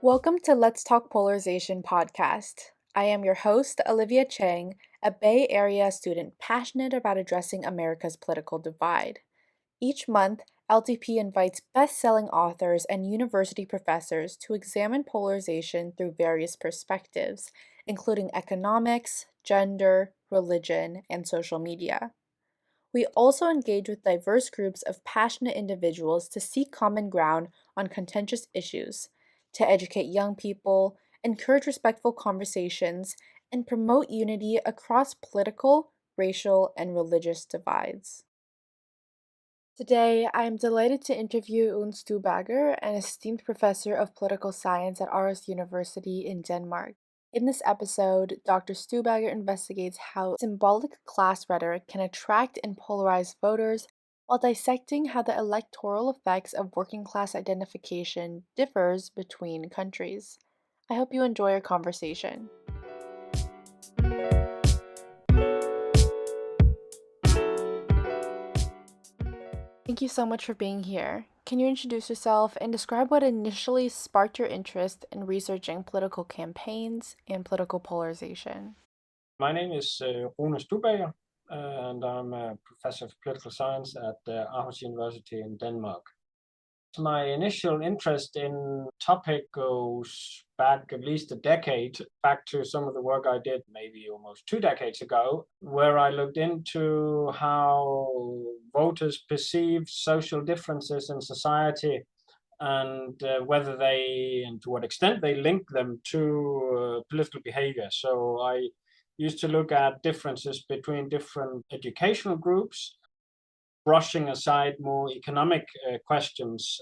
Welcome to Let's Talk Polarization podcast. I am your host, Olivia Chang, a Bay Area student passionate about addressing America's political divide. Each month, LTP invites best-selling authors and university professors to examine polarization through various perspectives, including economics, gender, religion, and social media. We also engage with diverse groups of passionate individuals to seek common ground on contentious issues, to educate young people, encourage respectful conversations, and promote unity across political, racial, and religious divides. Today, I am delighted to interview Rune Stubager, an esteemed professor of political science at Aarhus University in Denmark. In this episode, Dr. Stubager investigates how symbolic class rhetoric can attract and polarize voters while dissecting how the electoral effects of working class identification differs between countries. I hope you enjoy our conversation. Thank you so much for being here. Can you introduce yourself and describe what initially sparked your interest in researching political campaigns and political polarization? My name is Rune Stubager, and I'm a professor of political science at Aarhus University in Denmark. My initial interest in topic goes back at least a decade, back to some of the work I did maybe almost 2 decades ago, where I looked into how voters perceive social differences in society and whether they and to what extent they link them to political behavior. So I used to look at differences between different educational groups, brushing aside more economic questions.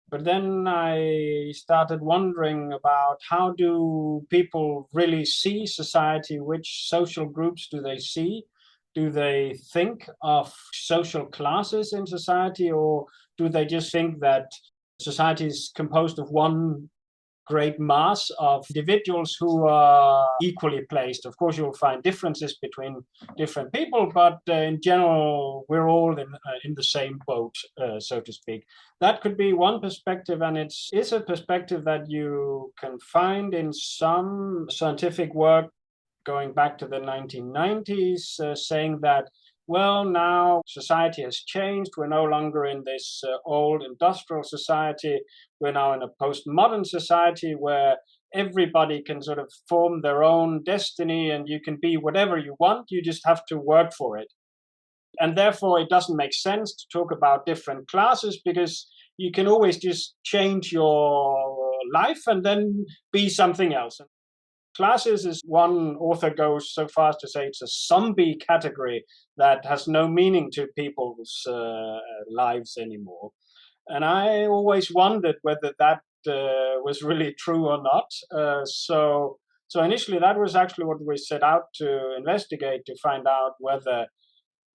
But then I started wondering about how do people really see society? Which social groups do they see? Do they think of social classes in society, or do they just think that society is composed of one great mass of individuals who are equally placed? Of course, you'll find differences between different people, but in general, we're all in the same boat, so to speak. That could be one perspective, and it's a perspective that you can find in some scientific work going back to the 1990s, saying that, well, now society has changed. We're no longer in this old industrial society. We're now in a postmodern society where everybody can sort of form their own destiny and you can be whatever you want. You just have to work for it. And therefore, it doesn't make sense to talk about different classes because you can always just change your life and then be something else. Classes is, one author goes so far as to say, it's a zombie category that has no meaning to people's lives anymore. And I always wondered whether that was really true or not. So initially, that was actually what we set out to investigate, to find out whether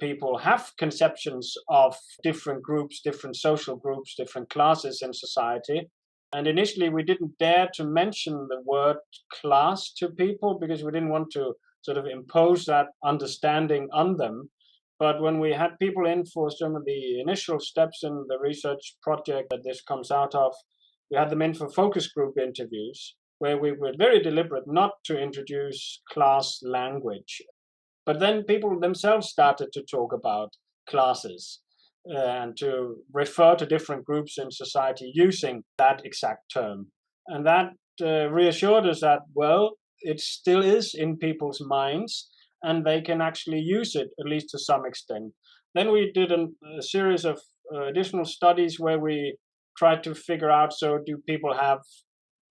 people have conceptions of different groups, different social groups, different classes in society. And initially, we didn't dare to mention the word class to people because we didn't want to sort of impose that understanding on them. But when we had people in for some of the initial steps in the research project that this comes out of, we had them in for focus group interviews where we were very deliberate not to introduce class language. But then people themselves started to talk about classes and to refer to different groups in society using that exact term. And that reassured us that, well, it still is in people's minds and they can actually use it, at least to some extent. Then we did a series of additional studies where we tried to figure out, so do people have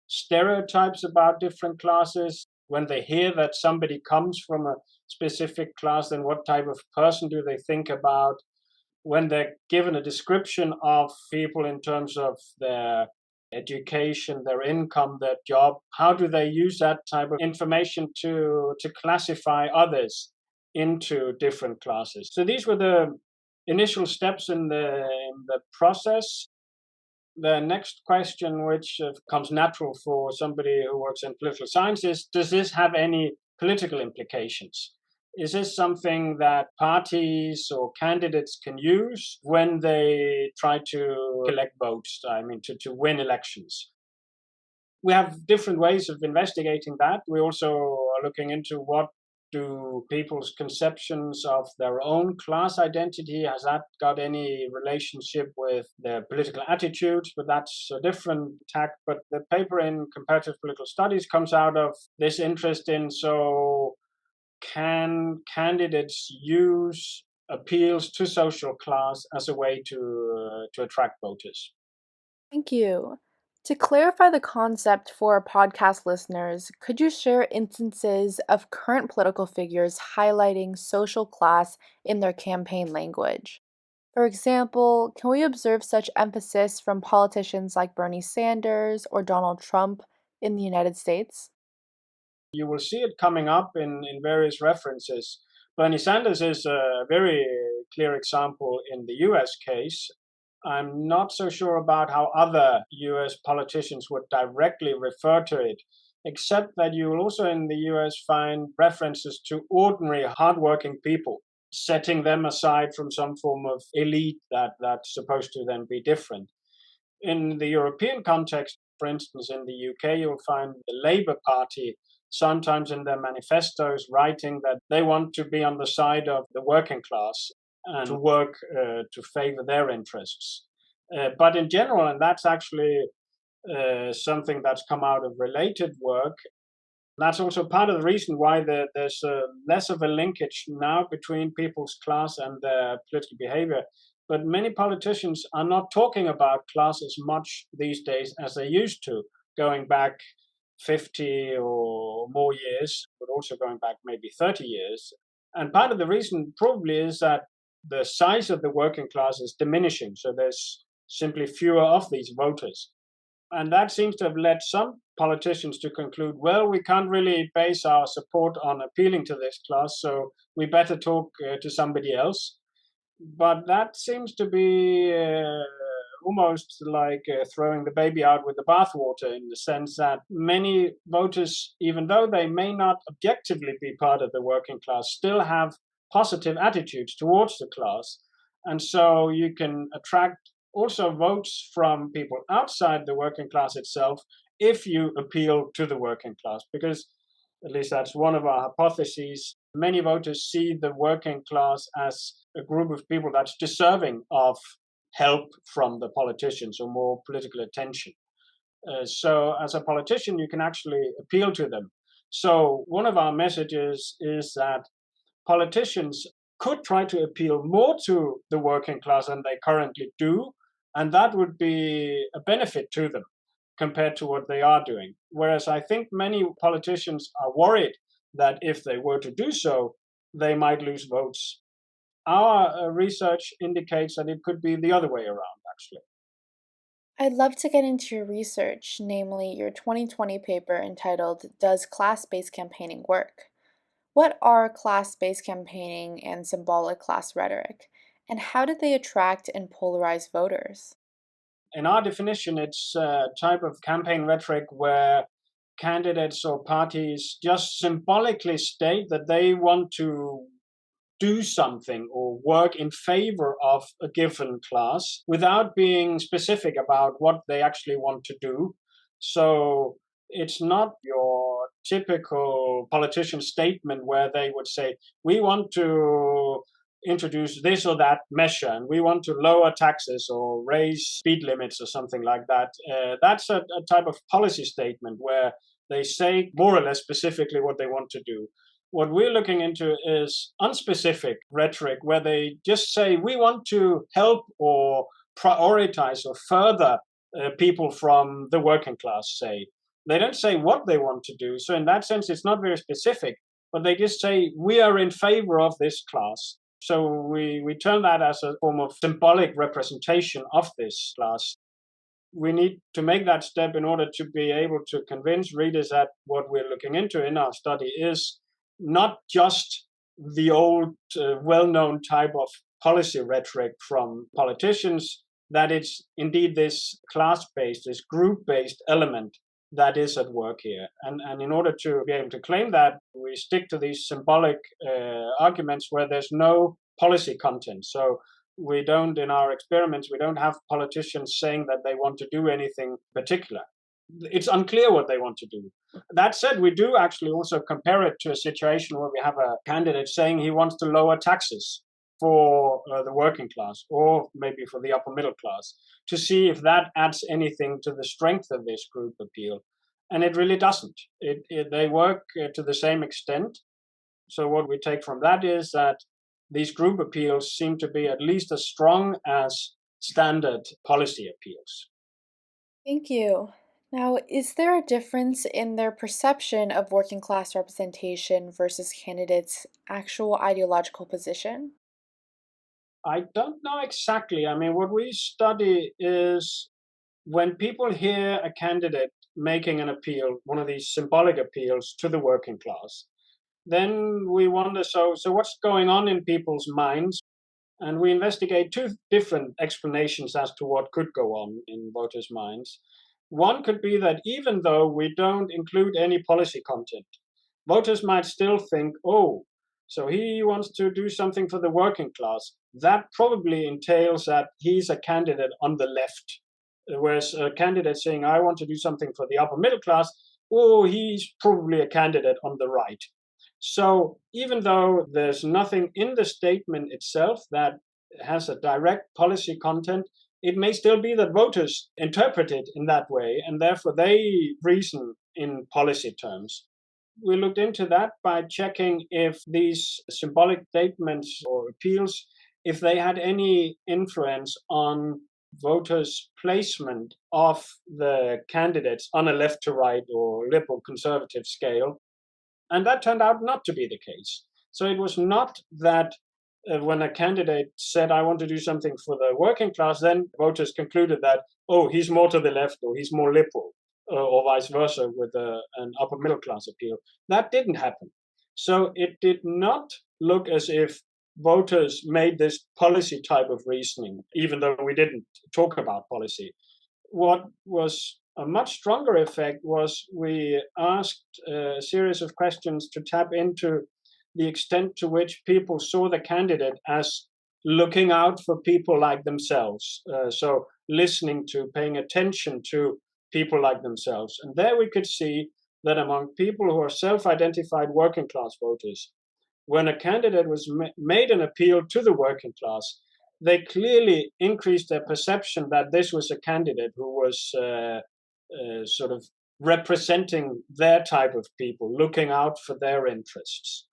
stereotypes about different classes? When they hear that somebody comes from a specific class, then what type of person do they think about? When they're given a description of people in terms of their education, their income, their job, how do they use that type of information to classify others into different classes? So these were the initial steps in the process. The next question, which comes natural for somebody who works in political science, is, does this have any political implications? Is this something that parties or candidates can use when they try to collect votes, I mean, to win elections? We have different ways of investigating that. We also are looking into what do people's conceptions of their own class identity, has that got any relationship with their political attitudes? But that's a different tack. But the paper in comparative political studies comes out of this interest in, so can candidates use appeals to social class as a way to attract voters? Thank you. To clarify the concept for podcast listeners, could you share instances of current political figures highlighting social class in their campaign language? For example, can we observe such emphasis from politicians like Bernie Sanders or Donald Trump in the United States? You will see it coming up in various references. Bernie Sanders is a very clear example in the US case. I'm not so sure about how other US politicians would directly refer to it, except that you will also in the US find references to ordinary, hardworking people, setting them aside from some form of elite that's supposed to then be different. In the European context, for instance, in the UK, you'll find the Labour Party sometimes in their manifestos writing that they want to be on the side of the working class and to work to favor their interests. But in general, and that's actually something that's come out of related work, that's also part of the reason why there's less of a linkage now between people's class and their political behavior. But many politicians are not talking about class as much these days as they used to, going back 50 or more years, but also going back maybe 30 years. And part of the reason probably is that the size of the working class is diminishing. So there's simply fewer of these voters. And that seems to have led some politicians to conclude, well, we can't really base our support on appealing to this class, so we better talk to somebody else. But that seems to be almost like throwing the baby out with the bathwater, in the sense that many voters, even though they may not objectively be part of the working class, still have positive attitudes towards the class. And so you can attract also votes from people outside the working class itself if you appeal to the working class, because at least that's one of our hypotheses. Many voters see the working class as a group of people that's deserving of help from the politicians or more political attention. So, as a politician, you can actually appeal to them. So, one of our messages is that politicians could try to appeal more to the working class than they currently do, and that would be a benefit to them compared to what they are doing. Whereas I think many politicians are worried that if they were to do so, they might lose votes. Our research indicates that it could be the other way around, actually. I'd love to get into your research, namely your 2020 paper entitled Does Class-Based Campaigning Work? What are class-based campaigning and symbolic class rhetoric, and how did they attract and polarize voters? In our definition, it's a type of campaign rhetoric where candidates or parties just symbolically state that they want to do something or work in favor of a given class without being specific about what they actually want to do. So it's not your typical politician statement where they would say, we want to introduce this or that measure and we want to lower taxes or raise speed limits or something like that. That's a type of policy statement where they say more or less specifically what they want to do. What we're looking into is unspecific rhetoric where they just say, we want to help or prioritize or further people from the working class, say. They don't say what they want to do. So, in that sense, it's not very specific, but they just say, we are in favor of this class. So, we turn that as a form of symbolic representation of this class. We need to make that step in order to be able to convince readers that what we're looking into in our study is not just the old well-known type of policy rhetoric from politicians, that it's indeed this class-based, this group-based element that is at work here. And in order to be able to claim that, we stick to these symbolic arguments where there's no policy content. So we don't, in our experiments, we don't have politicians saying that they want to do anything particular. it's unclear what they want to do. That said, we do actually also compare it to a situation where we have a candidate saying he wants to lower taxes for the working class or maybe for the upper middle class to see if that adds anything to the strength of this group appeal. And it really doesn't. They work to the same extent. So what we take from that is that these group appeals seem to be at least as strong as standard policy appeals. Thank you. Now, is there a difference in their perception of working class representation versus candidates' actual ideological position? I don't know exactly. I mean, what we study is when people hear a candidate making an appeal, one of these symbolic appeals to the working class, then we wonder, so what's going on in people's minds? And we investigate two different explanations as to what could go on in voters' minds. One could be that even though we don't include any policy content, voters might still think, oh, so he wants to do something for the working class. That probably entails that he's a candidate on the left. Whereas a candidate saying, I want to do something for the upper middle class, oh, he's probably a candidate on the right. So even though there's nothing in the statement itself that has a direct policy content, it may still be that voters interpret it in that way, and therefore they reason in policy terms. We looked into that by checking if these symbolic statements or appeals, if they had any influence on voters' placement of the candidates on a left to right or liberal conservative scale. And that turned out not to be the case. So it was not that when a candidate said, I want to do something for the working class, then voters concluded that, oh, he's more to the left or he's more liberal, or vice versa with an upper middle class appeal. That didn't happen. So it did not look as if voters made this policy type of reasoning, even though we didn't talk about policy. What was a much stronger effect was we asked a series of questions to tap into the extent to which people saw the candidate as looking out for people like themselves. So listening to, paying attention to people like themselves. And there we could see that among people who are self-identified working class voters, when a candidate was made an appeal to the working class, they clearly increased their perception that this was a candidate who was sort of representing their type of people, looking out for their interests.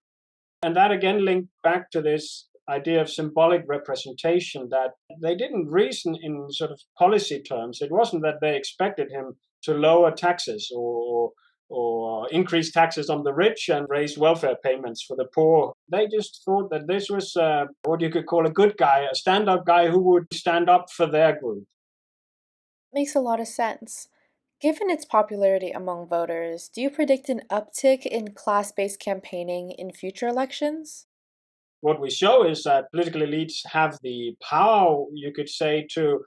And that again linked back to this idea of symbolic representation, that they didn't reason in sort of policy terms. It wasn't that they expected him to lower taxes or increase taxes on the rich and raise welfare payments for the poor. They just thought that this was what you could call a good guy, a stand-up guy who would stand up for their group. Makes a lot of sense. Given its popularity among voters, do you predict an uptick in class-based campaigning in future elections? What we show is that political elites have the power, you could say, to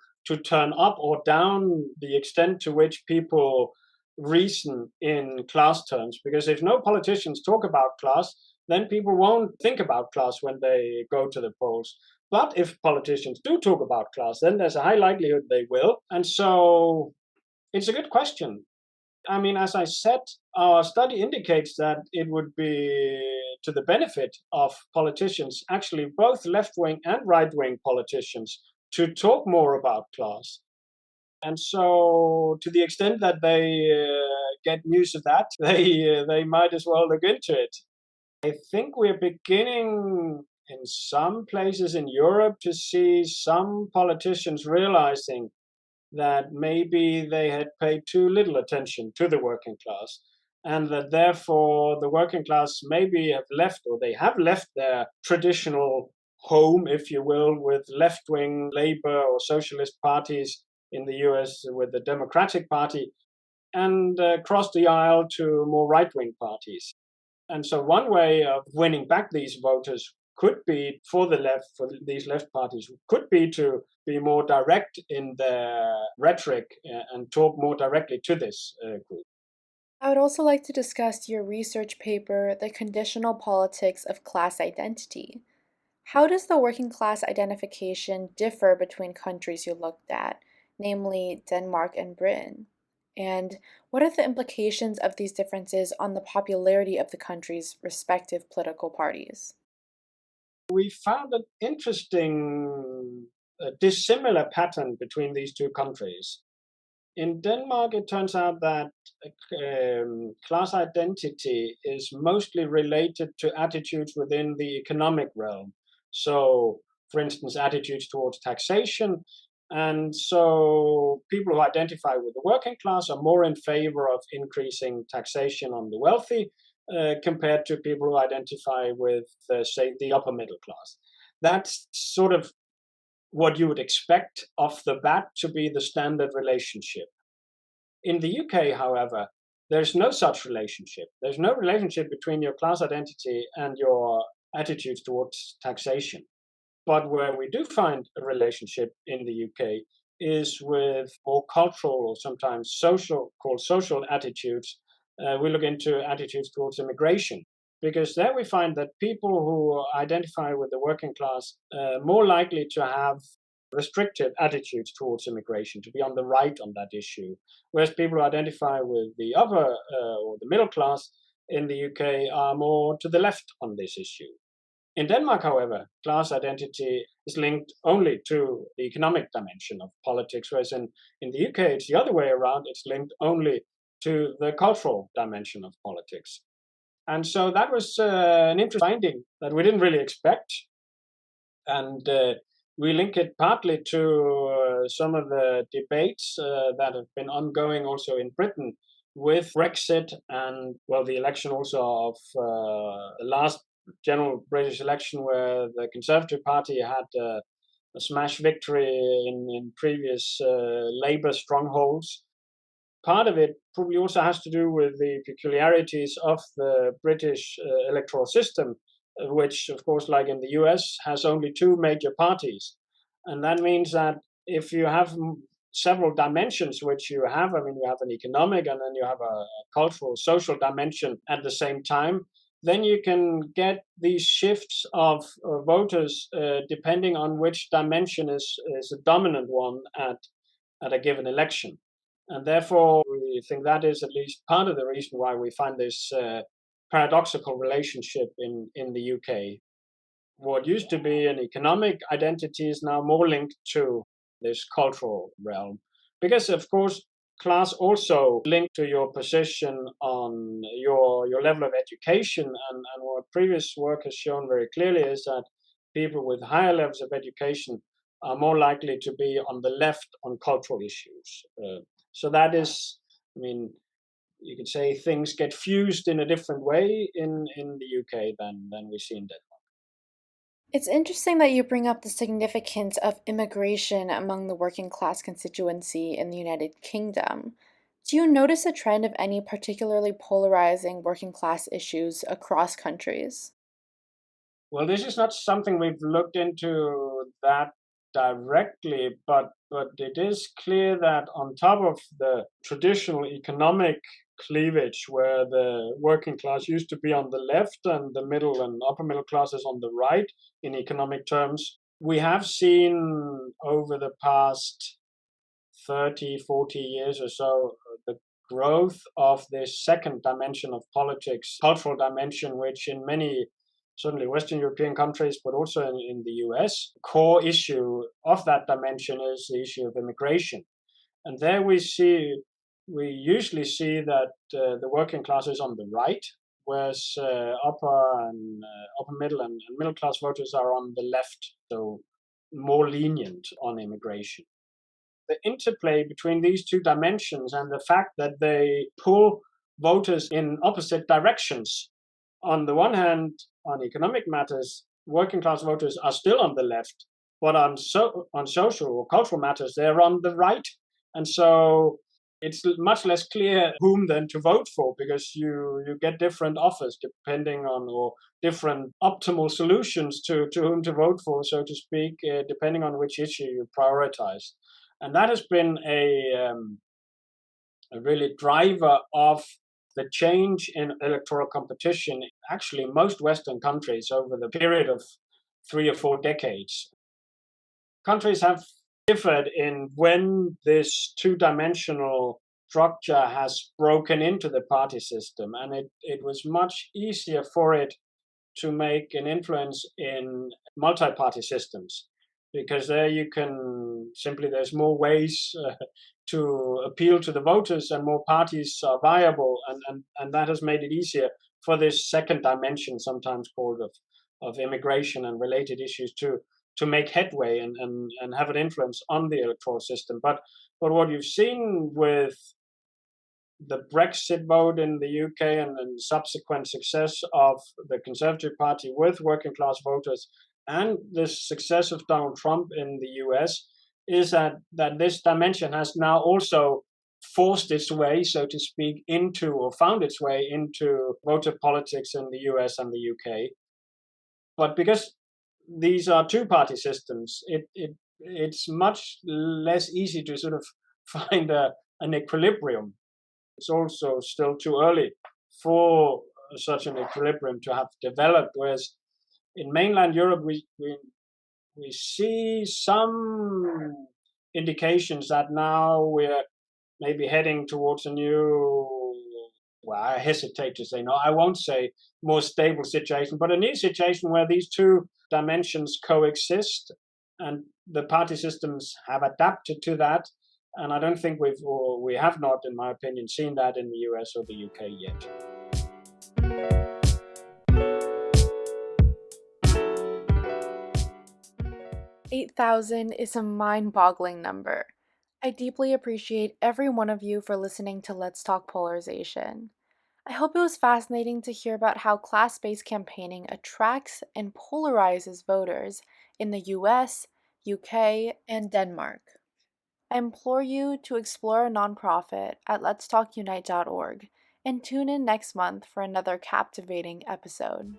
turn up or down the extent to which people reason in class terms. Because if no politicians talk about class, then people won't think about class when they go to the polls. But if politicians do talk about class, then there's a high likelihood they will. And so it's a good question. I mean, as I said, our study indicates that it would be to the benefit of politicians, actually both left-wing and right-wing politicians, to talk more about class. And so, to the extent that they get news of that, they might as well look into it. I think we're beginning in some places in Europe to see some politicians realizing that maybe they had paid too little attention to the working class, and that therefore the working class maybe have left, or they have left, their traditional home, if you will, with left-wing labor or socialist parties in the US with the Democratic Party, and crossed the aisle to more right-wing parties. And so one way of winning back these voters could be for the left, for these left parties, could be to be more direct in their rhetoric and talk more directly to this group. I would also like to discuss your research paper, The Conditional Politics of Class Identity. How does the working class identification differ between countries you looked at, namely Denmark and Britain? And what are the implications of these differences on the popularity of the country's respective political parties? We found an interesting dissimilar pattern between these two countries. In Denmark, it turns out that class identity is mostly related to attitudes within the economic realm. So, for instance, attitudes towards taxation. And so, people who identify with the working class are more in favor of increasing taxation on the wealthy compared to people who identify with, say, the upper middle class. That's sort of what you would expect off the bat to be the standard relationship. In the UK, however, there's no such relationship. There's no relationship between your class identity and your attitudes towards taxation. But where we do find a relationship in the UK is with more cultural or sometimes social, called social attitudes. We look into attitudes towards immigration, because there we find that people who identify with the working class are more likely to have restrictive attitudes towards immigration, to be on the right on that issue, whereas people who identify with the upper or the middle class in the UK are more to the left on this issue. In Denmark, however, class identity is linked only to the economic dimension of politics, whereas in the UK, it's the other way around. It's linked only to the cultural dimension of politics. And so that was an interesting finding that we didn't really expect. And we link it partly to some of the debates that have been ongoing also in Britain with Brexit and, well, the election also of the last general British election, where the Conservative Party had a smash victory in previous Labour strongholds. Part of it probably also has to do with the peculiarities of the British electoral system, which, of course, like in the US, has only two major parties. And that means that if you have several dimensions, which you have, I mean, you have an economic and then you have a cultural, social dimension at the same time, then you can get these shifts of voters depending on which dimension is a dominant one at a given election. And therefore, we think that is at least part of the reason why we find this paradoxical relationship in the UK. What used to be an economic identity is now more linked to this cultural realm. Because, of course, class also linked to your position on your level of education. And what previous work has shown very clearly is that people with higher levels of education are more likely to be on the left on cultural issues. So that is, I mean, you could say things get fused in a different way in the UK than we see in Denmark. It's interesting that you bring up the significance of immigration among the working class constituency in the United Kingdom. Do you notice a trend of any particularly polarizing working class issues across countries? Well, this is not something we've looked into that directly, but it is clear that on top of the traditional economic cleavage, where the working class used to be on the left and the middle and upper middle classes on the right in economic terms, we have seen over the past 30, 40 years or so the growth of this second dimension of politics, cultural dimension, which in many, certainly Western European countries, but also in the US, core issue of that dimension is the issue of immigration. And there we usually see that the working class is on the right, whereas upper middle and middle class voters are on the left, so more lenient on immigration. The interplay between these two dimensions and the fact that they pull voters in opposite directions. On the one hand, on economic matters, working class voters are still on the left, but on social or cultural matters, they're on the right. And so it's much less clear whom then to vote for, because you get different offers depending on, or different optimal solutions to whom to vote for, so to speak, depending on which issue you prioritize. And that has been a really driver of the change in electoral competition, actually most Western countries over the period of 3 or 4 decades. Countries have differed in when this two-dimensional structure has broken into the party system, and it was much easier for it to make an influence in multi-party systems, because there you can simply, there's more ways to appeal to the voters, and more parties are viable, and that has made it easier for this second dimension, sometimes called of immigration and related issues, to make headway and have an influence on the electoral system. But what you've seen with the Brexit vote in the UK and the subsequent success of the Conservative Party with working class voters, and the success of Donald Trump in the US, is that this dimension has now also forced its way, so to speak, into, or found its way into, voter politics in the US and the UK. But because these are two-party systems, it's much less easy to sort of find an equilibrium. It's also still too early for such an equilibrium to have developed. Whereas in mainland Europe, we see some indications that now we're maybe heading towards a new, well, I hesitate to say, no, I won't say more stable situation, but a new situation where these two dimensions coexist, and the party systems have adapted to that. And I don't think we have not, in my opinion, seen that in the US or the UK yet. $8,000 is a mind-boggling number. I deeply appreciate every one of you for listening to Let's Talk Polarization. I hope it was fascinating to hear about how class-based campaigning attracts and polarizes voters in the US, UK, and Denmark. I implore you to explore a nonprofit at letstalkunite.org and tune in next month for another captivating episode.